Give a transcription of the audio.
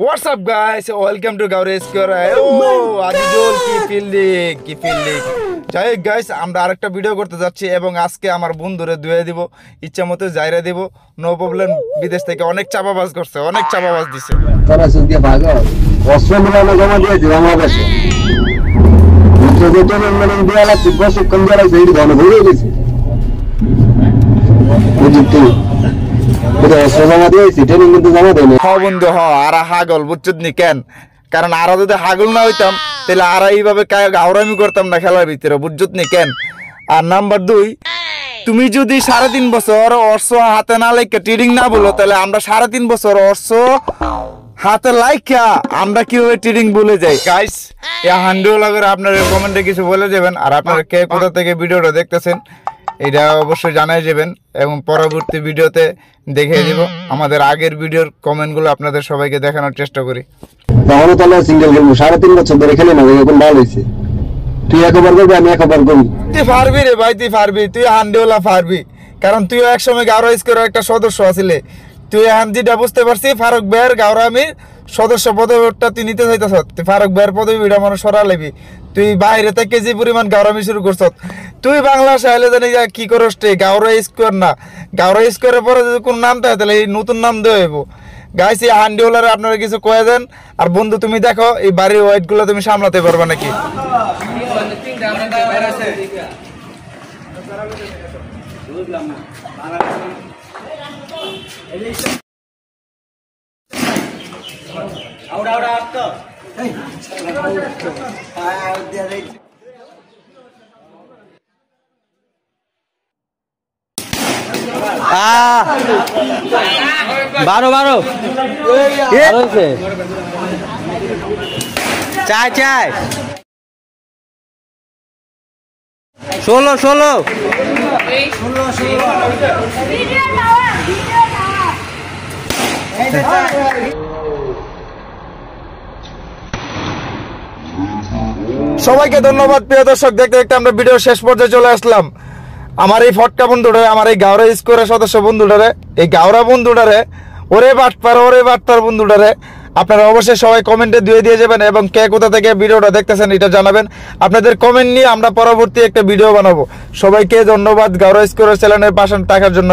What's up guys? Welcome to Gauri Square. Oh, Adijol কি fielding যাই guys, আমরা আরেকটা ভিডিও করতে যাচ্ছি এবং আজকে আমার বন্ধুরে ধুয়ে দিব, ইচ্ছা মতো যাইরা দিব, নো প্রবলেম। বিদেশ থেকে অনেক চাপাবাজ করছে, অনেক চাপাবাজ দিছে। তারা সুন্দর ভাগ অস্ত্র মিলানো জমা দিয়ে দিও বাংলাদেশে যদি তো মানে দেয়ালা বস কম যারা যেই ধন হয়ে গেছে বুঝতে এটা অস্ত্র জমা দিয়েছি ট্রেনিং কিন্তু জমা দেয়নি। হ্যাঁ বন্ধু, হ্যাঁ আর হাগল বুঝছত নি কেন? কারণ আর যদি হাগল না হইতাম তাহলে আর এইভাবে গাউরামি করতাম না খেলার ভিতরে, বুঝছত নি কেন? আর নাম্বার 2, তুমি যদি 3.5 বছর অর্থ হাতে না লাইকা ট্রেডিং না বলো, তাহলে আমরা 3.5 বছর অর্থ হাতে লাইকা আমরা কিভাবে ট্রেডিং বলে যাই। গাইস, এই হান্ডিওলা করে আপনারা কমেন্টে কিছু বলে যাবেন, আর আপনারা কে কোথা থেকে ভিডিওটা দেখতেছেন এটা অবশ্যই জানাই যাবেন এবং পরবর্তী ভিডিওতে দেখিয়ে দিব। আমাদের আগের ভিডিওর কমেন্টগুলো আপনাদের সবাইকে দেখানোর চেষ্টা করি। তাহলে তাহলে সিঙ্গেল গেম 3.5 বছর ধরে খেলে না, এখন ভালো হইছে। তুই একবার করবি, আমি একবার করি। তুই পারবি রে ভাই, তুই পারবি, তুই হান্ডিওলা পারবি, কারণ তুইও একসময় গাওরা স্কোয়ারের একটা সদস্য আছিলে। তুই এখন যেটা বুঝতে পারছি, ফারুক ভাইয়ের গাওরামির সদস্য পদবিটা তুই নিতে চাইতেছ। তুই ফারুক ভাইয়ের পদবিটা মানে সরা লেবি। তুই বাইরে থেকে যে পরিমাণ গাওরামি শুরু করছ, তুই বাংলাদেশে আইলে জানি কি করস রে? গাওরা স্কোয়ার না, গাওরা স্কোয়ারের পরে যদি কোন নাম থাকে তাহলে এই নতুন নাম দেওয়া হইব। গাইস, এই হান্ডিওলারে আপনারা কিছু কয়ে দেন। আর বন্ধু তুমি দেখো এই বাড়ির ওয়েট গুলো তুমি সামলাতে পারবে নাকি? বারো চাই 16 সবাইকে ধন্যবাদ প্রিয় দর্শক। দেখতে দেখতে আমরা ভিডিও শেষ পর্যায়ে চলে আসলাম। আমার এই ফটকা বন্ধুটারে, আমার এই গাওরা স্কোয়ারের সদস্য বন্ধুটারে, এই গাওরা বন্ধুটারে, ওরে বাটপার বন্ধুটারে আপনারা অবশ্যই সবাই কমেন্টে দিয়ে যাবেন এবং কে কোথা থেকে ভিডিওটা দেখতেছেন এটা জানাবেন। আপনাদের কমেন্ট নিয়ে আমরা পরবর্তী একটা ভিডিও বানাবো। সবাইকে ধন্যবাদ গাওরা স্কোয়ারের চ্যানেলের পাশে থাকার জন্য।